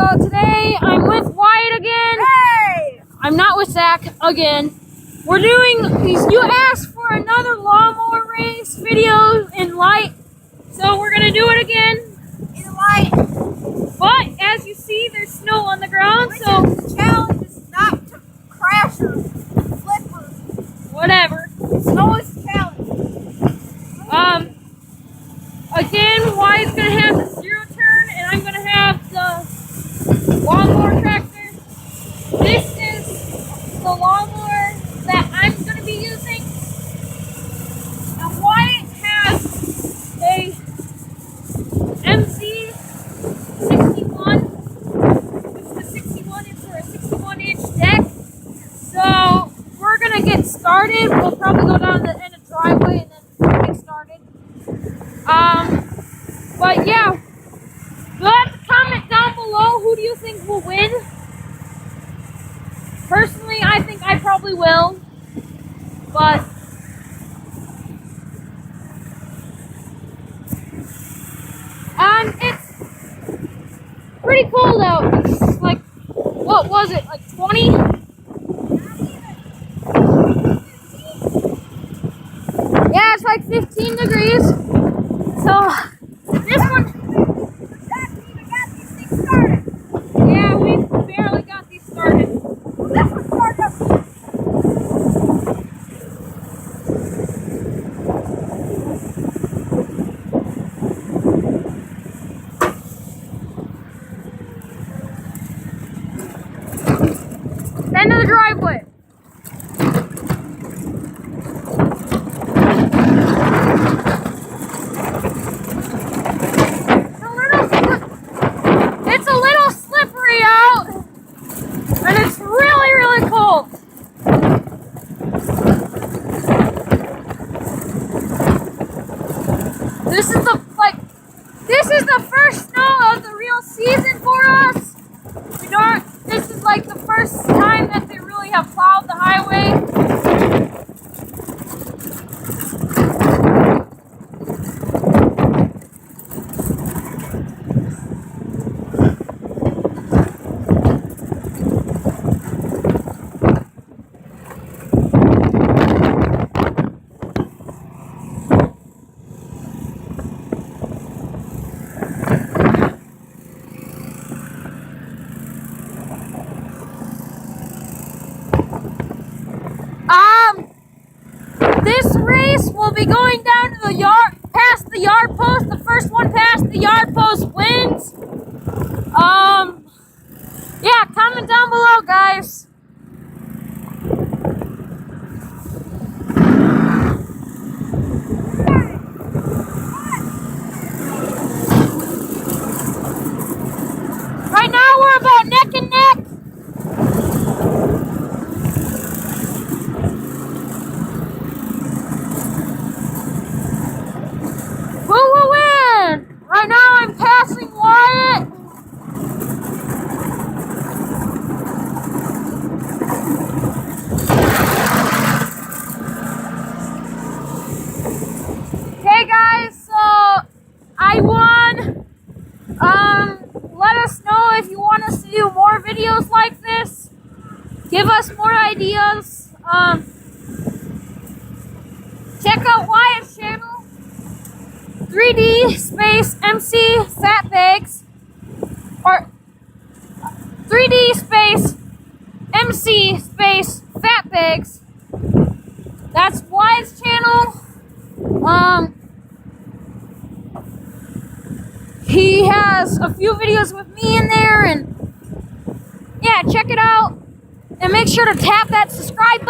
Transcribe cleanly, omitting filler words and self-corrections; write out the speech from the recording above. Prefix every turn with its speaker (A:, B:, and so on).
A: so today I'm with Wyatt again.
B: Hey!
A: I'm not with Zach again. We're doing these. You asked for another lawnmower race video in light, so we're gonna do it again
B: In light.
A: But as you see, there's snow on the ground, so
B: The challenge is not to crash or flip or
A: whatever.
B: snow is the challenge.
A: Again, Wyatt's gonna have the zero turn, and I'm gonna have the lawnmower tractor. This is the lawnmower that I'm gonna be using. And Wyatt has a MC 61, which is a 61 inch or a 61 inch deck. So we're gonna get started. We'll probably go down the end of the driveway and then get started. But yeah, you'll have to comment down below, who do you think will win? Personally, I think I probably will, but it's pretty cold out. It's like, what was it, like 20? Yeah, it's like 15 degrees. So this one, yeah, we barely got these started. End of the driveway. It's a little slippery out, and it's really, really cold. This is the first snow of the real season for us. This is like the first time that they really have plowed the highway. This race will be going down to the yard, past the yard post. The first one past the yard post wins. Yeah, comment down below, guys. Right now we're about neck and neck. Who will win? Right now I'm passing Wyatt. Okay guys, so I won. Let us know if you want us to do more videos like this. Give us more ideas. Check out Wyatt's channel. 3D space MC Fat Bags, or 3D space MC space Fat Bags. That's Wyatt's channel. He has a few videos with me in there, and yeah, check it out. And make sure to tap that subscribe button.